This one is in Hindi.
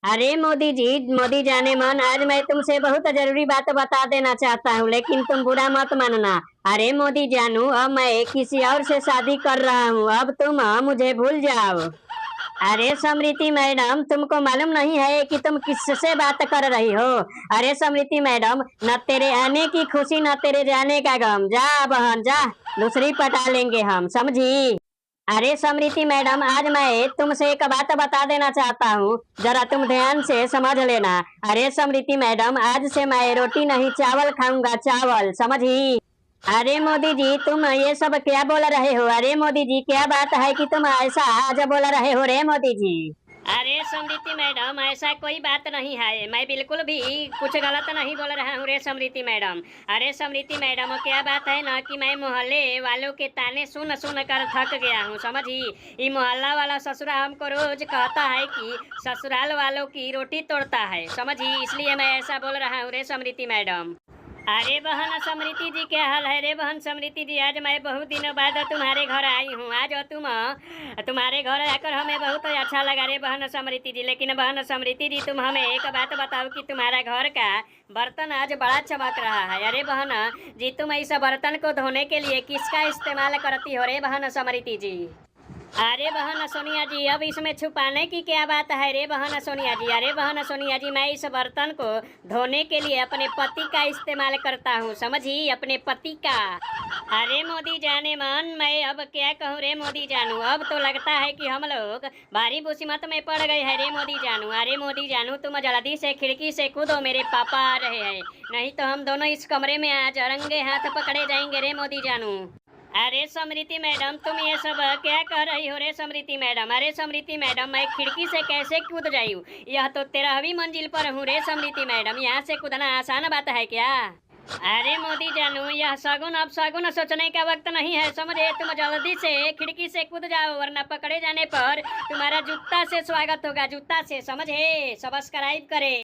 अरे मोदी जाने मन, आज मैं तुमसे बहुत जरूरी बात बता देना चाहता हूँ, लेकिन तुम बुरा मत मानना। अरे मोदी जानू, अब मैं किसी और से शादी कर रहा हूँ, अब तुम मुझे भूल जाओ। अरे समृति मैडम, तुमको मालूम नहीं है कि तुम किससे बात कर रही हो? अरे समृति मैडम, न तेरे आने की खुशी न तेरे जाने का गम। जा बहन जा, दूसरी पटा लेंगे हम, समझी? अरे समृति मैडम, आज मैं तुमसे एक बात बता देना चाहता हूँ, जरा तुम ध्यान से समझ लेना। अरे समृति मैडम, आज से मैं रोटी नहीं चावल खाऊंगा, चावल, समझी? अरे मोदी जी, तुम ये सब क्या बोल रहे हो? अरे मोदी जी, क्या बात है कि तुम ऐसा आज बोल रहे हो रे मोदी जी? अरे समृति मैडम, ऐसा कोई बात नहीं है, मैं बिल्कुल भी कुछ गलत नहीं बोल रहा हूँ रे समृति मैडम। अरे समृति मैडम, क्या बात है ना कि मैं मोहल्ले वालों के ताने सुन सुन कर थक गया हूँ, समझी? ये मोहल्ला वाला ससुरा हमको रोज कहता है कि ससुराल वालों की रोटी तोड़ता है, समझी? इसलिए मैं ऐसा बोल रहा हूँ रे समृति मैडम। अरे बहन समृति जी, क्या हाल है रे बहन समृति जी? आज मैं बहुत दिनों बाद तुम्हारे घर आई हूँ। आज तुम्हारे घर आकर हमें बहुत अच्छा लगा रे बहन समृति जी। लेकिन बहन समृति जी, तुम हमें एक बात बताओ कि तुम्हारा घर का बर्तन आज बड़ा चमक रहा है। अरे बहन जी, तुम इस बर्तन को धोने के लिए किसका इस्तेमाल करती हो रे बहन समृति जी? अरे बहन सोनिया जी, अब इसमें छुपाने की क्या बात है रे बहन सोनिया जी? अरे बहन सोनिया जी, मैं इस बर्तन को धोने के लिए अपने पति का इस्तेमाल करता हूँ, समझी? अपने पति का। अरे मोदी जाने मन, मैं अब क्या कहूँ रे मोदी जानू? अब तो लगता है कि हम लोग भारी मुसीबत में पड़ गए हैं रे मोदी जानू। अरे मोदी जानू, तुम जल्दी से खिड़की से कूदो, मेरे पापा आ रहे हैं, नहीं तो हम दोनों इस कमरे में आज रंगे हाथ पकड़े जाएंगे रे मोदी जानू। अरे समृति मैडम, तुम ये सब क्या कह रही हो रे समृति मैडम? अरे समृति मैडम, मैं खिड़की से कैसे कूद जाऊँ? यह तो 13वीं मंजिल पर हूँ रे समृति मैडम, यहाँ से कूदना आसान बात है क्या? अरे मोदी जानू, यह शगुन अब शगुन सोचने का वक्त नहीं है, समझे? तुम जल्दी से खिड़की से कूद जाओ, वरना पकड़े जाने पर तुम्हारा जूता से स्वागत होगा, जूता से, समझे? सब्सक्राइब करे।